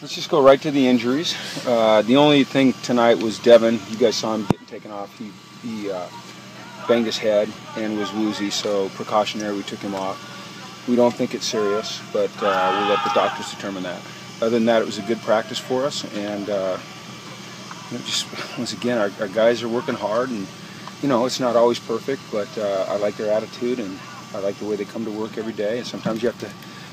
let's just go right to the injuries. The only thing tonight was Devin. You guys saw him getting taken off. He banged his head and was woozy, so precautionary, we took him off. We don't think it's serious, but we'll let the doctors determine that. Other than that, it was a good practice for us, and just once again, our guys are working hard, and it's not always perfect, but I like their attitude, and I like the way they come to work every day. And sometimes you have to,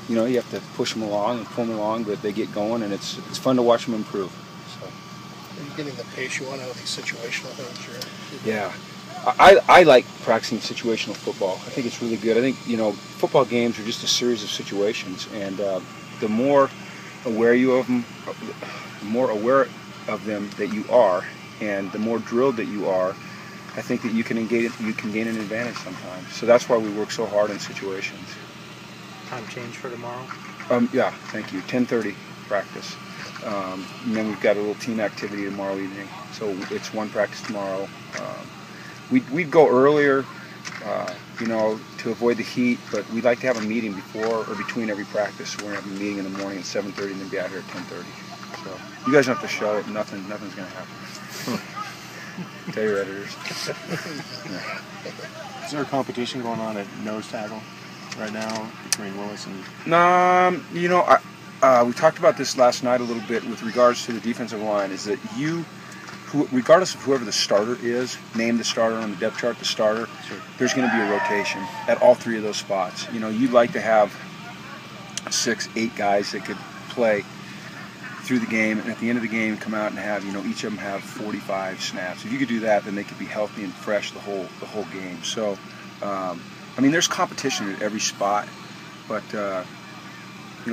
you have to push them along and pull them along, but they get going, and it's fun to watch them improve. So. Are you getting the pace you want out of these situational things? Yeah. I like practicing situational football. I think it's really good. I think, football games are just a series of situations, and the more aware of them that you are, and the more drilled that you are, I think that you can gain an advantage sometimes. So that's why we work so hard in situations. Time change for tomorrow? Yeah, thank you. 10:30 practice. And then we've got a little team activity tomorrow evening. So it's one practice tomorrow. We'd go earlier, to avoid the heat, but we'd like to have a meeting before or between every practice. So we're going to have a meeting in the morning at 7:30 and then be out here at 10:30. So you guys don't have to show it. Nothing's going to happen. Tell your editors. Yeah. Is there a competition going on at nose tackle right now between Willis and... we talked about this last night a little bit with regards to the defensive line, is that regardless of whoever the starter is, name the starter on the depth chart, the starter, sure, there's going to be a rotation at all three of those spots. You'd like to have 6, 8 guys that could play through the game, and at the end of the game come out and have, each of them have 45 snaps. If you could do that, then they could be healthy and fresh the whole game. So, there's competition at every spot, but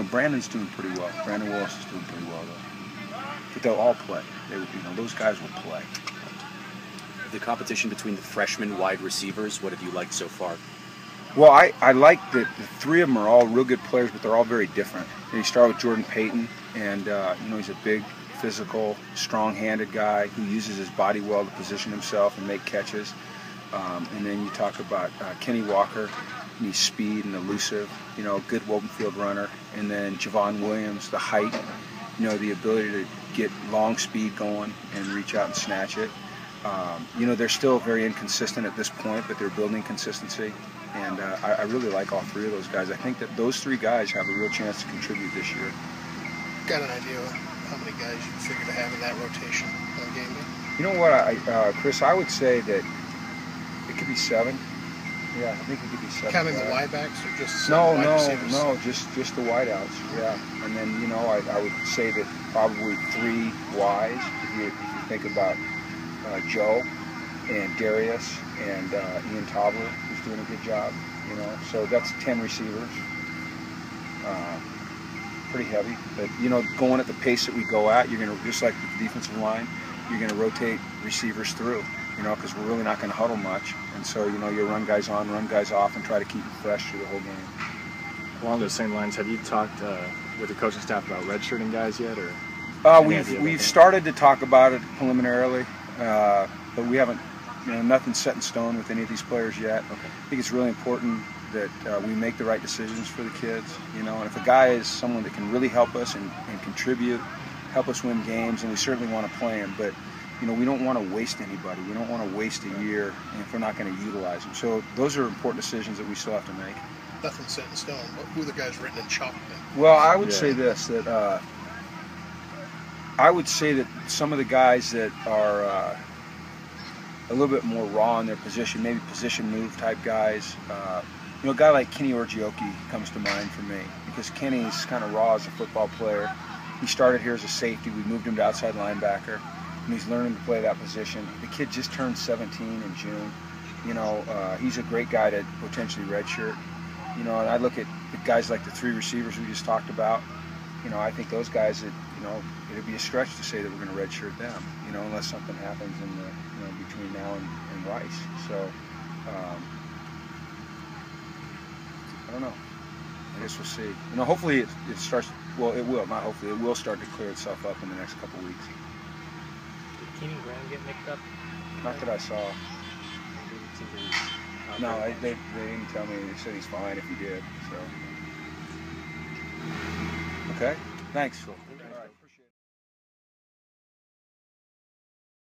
Brandon's doing pretty well. Brandon Willis is doing pretty well, though. But they'll all play. Those guys will play. The competition between the freshman wide receivers, what have you liked so far? Well, I like that the three of them are all real good players, but they're all very different. You start with Jordan Payton, and he's a big, physical, strong-handed guy who uses his body well to position himself and make catches. And then you talk about Kenny Walker, and he's speed and elusive, good open field runner. And then Javon Williams, the height, the ability to get long speed going and reach out and snatch it. They're still very inconsistent at this point, but they're building consistency. And I really like all three of those guys. I think that those three guys have a real chance to contribute this year. Got an idea of how many guys you figure to have in that rotation on game day? You know what, Chris, I would say that it could be 7. Yeah, I think it could be 7. Counting the widebacks or just wide receivers? No, just the wideouts, yeah. And then, I would say that probably 3 wides, if you think about Joe and Darius and Ian Tobler, who's doing a good job, So that's 10 receivers. Pretty heavy. But, going at the pace that we go at, you're going to, just like the defensive line, you're going to rotate receivers through, because we're really not going to huddle much. And so, you run guys on, run guys off, and try to keep them fresh through the whole game. Along those same lines, have you talked with the coaching staff about redshirting guys yet, or? We've started to talk about it preliminarily, but we haven't, nothing's set in stone with any of these players yet. Okay. I think it's really important that we make the right decisions for the kids, and if a guy is someone that can really help us and contribute, help us win games, and we certainly want to play him, but we don't want to waste anybody. We don't want to waste a year if we're not going to utilize them. So those are important decisions that we still have to make. Nothing's set in stone, but who are the guys written in chalk? Well, I would say this, that some of the guys that are a little bit more raw in their position, maybe position move type guys, a guy like Kenny Orgioki comes to mind for me, because Kenny's kind of raw as a football player. He started here as a safety. We moved him to outside linebacker, and he's learning to play that position. The kid just turned 17 in June. He's a great guy to potentially redshirt. And I look at the guys like the 3 receivers we just talked about. I think those guys that, it'd be a stretch to say that we're going to redshirt them, unless something happens in the, between now and Rice. So, I don't know. I guess we'll see. Hopefully it starts, well, it will, not hopefully, it will start to clear itself up in the next couple weeks. Did Keenan Graham get nicked up? Not that I saw. No, they didn't tell me. They said he's fine if he did. So, okay. Thanks, Phil.